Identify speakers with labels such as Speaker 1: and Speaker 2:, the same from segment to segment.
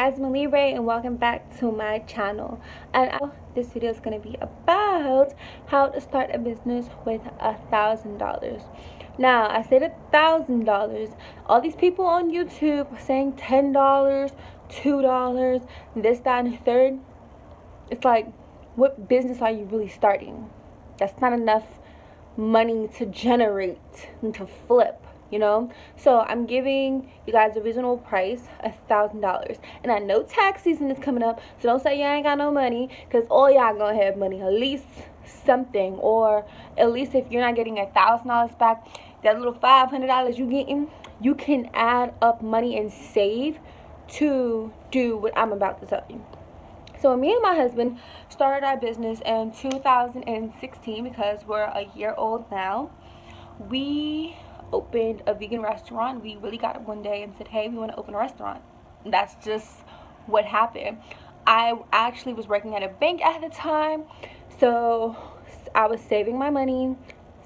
Speaker 1: guys, I'm Libre and welcome back to my channel. And this video is going to be about how to start a business with $1,000. Now, I said $1,000. All these people on YouTube saying $10, $2, this, that, and the third. It's like, what business are you really starting? That's not enough money to generate and to flip. So I'm giving you guys a reasonable price, $1,000. And I know tax season is coming up, so don't say you ain't got no money, because all y'all gonna have money, at least something. Or at least if you're not getting $1,000 back, that little $500 you getting, you can add up money and save to do what I'm about to tell you. So me and my husband started our business in 2016 because we're a year old now. We opened a vegan restaurant. We really got up one day and said, hey, we want to open a restaurant. That's just what happened. I actually was working at a bank at the time, so I was saving my money,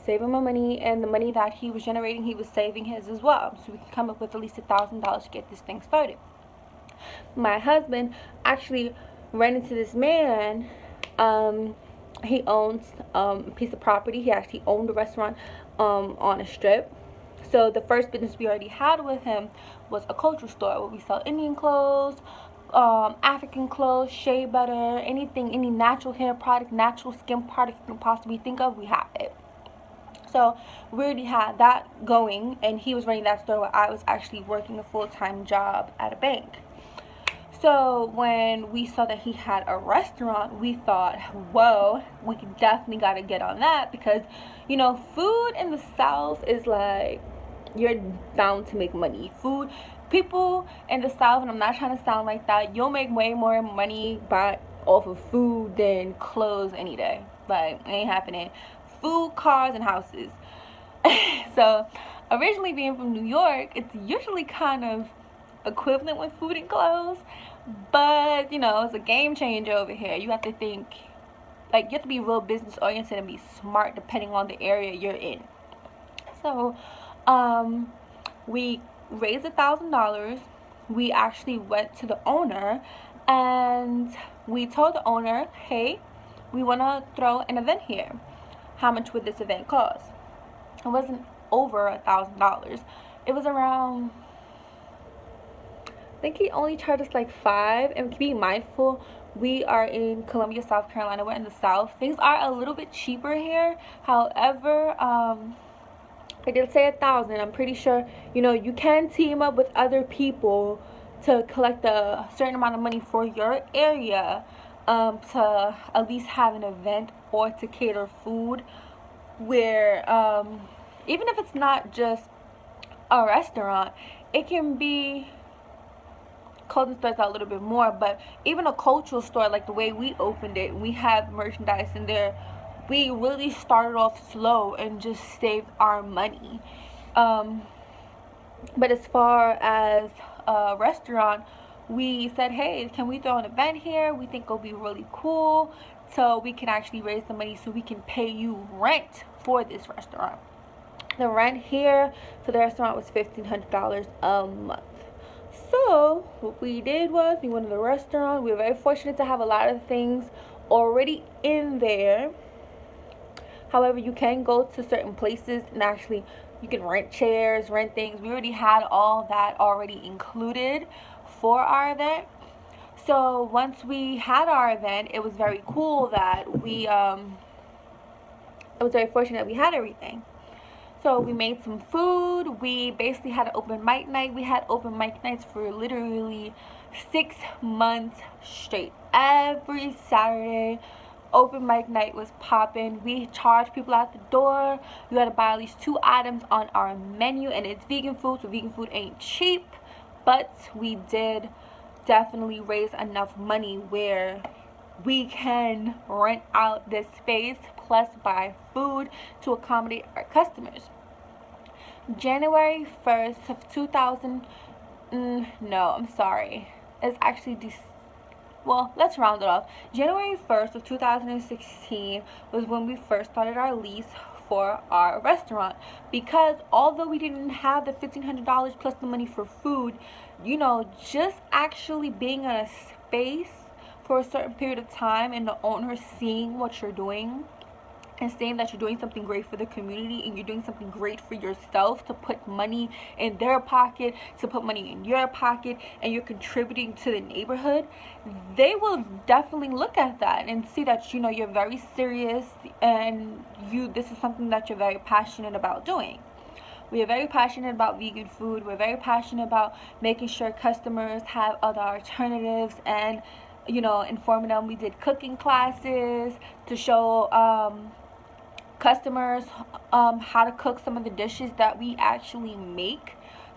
Speaker 1: and the money that he was generating, he was saving his as well, so we could come up with at least $1,000 to get this thing started. My husband actually ran into this man. He owns a piece of property. He actually owned a restaurant on a strip. So the first business we already had with him was a culture store where we sell Indian clothes, African clothes, shea butter, anything, any natural hair product, natural skin product you can possibly think of, we have it. So we already had that going, and he was running that store where I was actually working a full-time job at a bank. So when we saw that he had a restaurant, we thought, whoa, we definitely got to get on that, because food in the South is like, you're bound to make money. Food, people in the South, and I'm not trying to sound like that, you'll make way more money off of food than clothes any day. Like, it ain't happening. Food, cars, and houses. So originally being from New York, it's usually kind of equivalent with food and clothes, but it's a game changer over here. You have to think, like, you have to be real business oriented and be smart depending on the area you're in. So we raised $1,000. We actually went to the owner and we told the owner, hey, we want to throw an event here. How much would this event cost? It wasn't over $1,000. It was around, I think he only charged us like $5. And be mindful, we are in Columbia, South Carolina. We're in the South. Things are a little bit cheaper here. However, I did say $1,000. I'm pretty sure you can team up with other people to collect a certain amount of money for your area, to at least have an event or to cater food where even if it's not just a restaurant, it can be clothing stores out a little bit more, but even a cultural store like the way we opened it, we have merchandise in there. We really started off slow and just saved our money. But as far as a restaurant, we said, hey, can we throw an event here? We think it'll be really cool, so we can actually raise the money so we can pay you rent for this restaurant. The rent here for the restaurant was $1,500 a month. So what we did was we went to the restaurant. We were very fortunate to have a lot of things already in there. However, you can go to certain places and actually you can rent chairs, rent things. We already had all that already included for our event. So once we had our event, it was very cool that we it was very fortunate that we had everything. So we made some food. We basically had an open mic night. We had open mic nights for literally 6 months straight. Every Saturday, open mic night was popping. We charged people at the door. You had to buy at least 2 items on our menu, and it's vegan food, so vegan food ain't cheap. But we did definitely raise enough money where we can rent out this space plus buy food to accommodate our customers. January 1st of 2000, no, I'm sorry. It's actually well, let's round it off. January 1st of 2016 was when we first started our lease for our restaurant. Because although we didn't have the $1,500 plus the money for food, you know, just actually being in a space for a certain period of time and the owner seeing what you're doing and saying that you're doing something great for the community and you're doing something great for yourself, to put money in their pocket, to put money in your pocket, and you're contributing to the neighborhood, they will definitely look at that and see that, you know, you're very serious and this is something that you're very passionate about doing. We are very passionate about vegan food. We're very passionate about making sure customers have other alternatives and, you know, informing them. We did cooking classes to show customers how to cook some of the dishes that we actually make.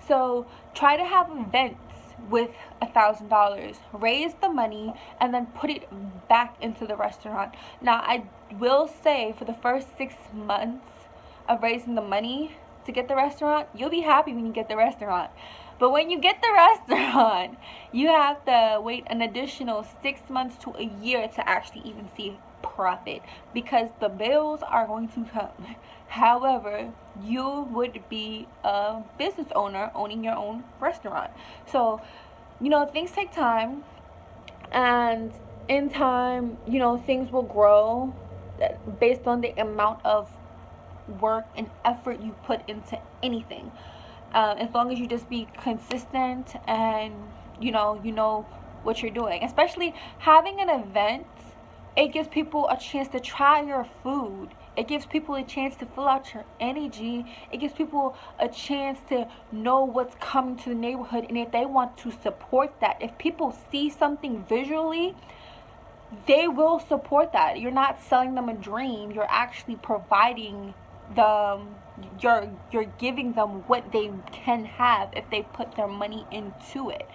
Speaker 1: So try to have events with $1,000, raise the money, and then put it back into the restaurant. Now I will say, for the first 6 months of raising the money to get the restaurant, you'll be happy when you get the restaurant. But when you get the restaurant, you have to wait an additional 6 months to a year to actually even see profit, because the bills are going to come. However, you would be a business owner owning your own restaurant. So, you know, things take time, and in time, you know, things will grow based on the amount of work and effort you put into anything. As long as you just be consistent and you know what you're doing. Especially having an event, it gives people a chance to try your food. It gives people a chance to fill out your energy. It gives people a chance to know what's coming to the neighborhood, and if they want to support that. If people see something visually, they will support that. You're not selling them a dream. You're actually providing them, you're giving them what they can have if they put their money into it.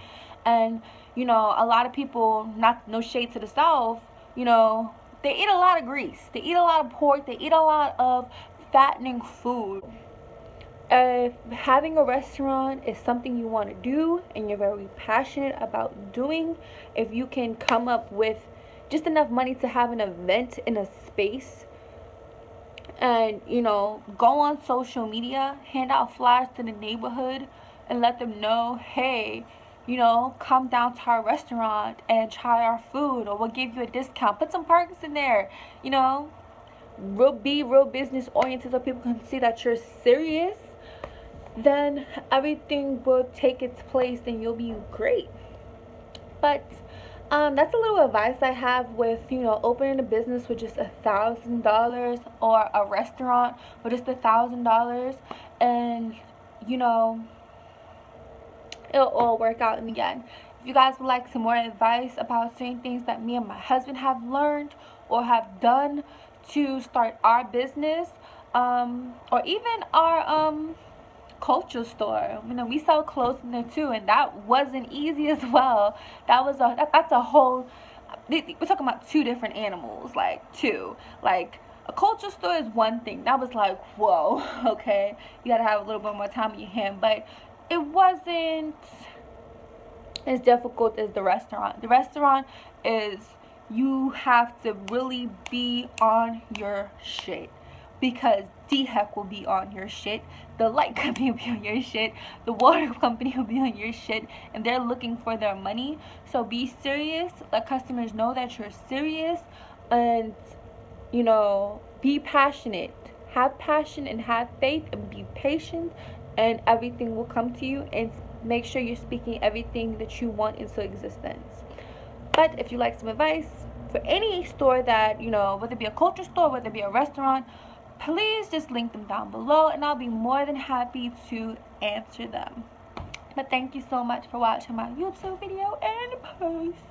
Speaker 1: And you know, a lot of people, not no shade to the South, you know, they eat a lot of grease, they eat a lot of pork, they eat a lot of fattening food. If having a restaurant is something you want to do and you're very passionate about doing, if you can come up with just enough money to have an event in a space, and you know, go on social media, hand out flyers to the neighborhood and let them know, hey, you know, come down to our restaurant and try our food, or we'll give you a discount. Put some perks in there, you know, be real business oriented so people can see that you're serious. Then everything will take its place and you'll be great. But that's a little advice I have with, you know, opening a business with just $1,000, or a restaurant with just $1,000, and you know, it'll all work out in the end. If you guys would like some more advice about certain things that me and my husband have learned or have done to start our business, or even our culture store, you know, we sell clothes in there too, and that wasn't easy as well. That's a whole, we're talking about two different animals, like a culture store is one thing. That was like, whoa, okay, you gotta have a little bit more time in your hand. But it wasn't as difficult as the restaurant. The restaurant is, you have to really be on your shit, because D-Heck will be on your shit, the light company will be on your shit, the water company will be on your shit, and they're looking for their money. So be serious, let customers know that you're serious, and you know, be passionate. Have passion and have faith and be patient, and everything will come to you. And make sure you're speaking everything that you want into existence. But if you like some advice for any store that, you know, whether it be a culture store, whether it be a restaurant, please just link them down below and I'll be more than happy to answer them. But thank you so much for watching my YouTube video, and peace.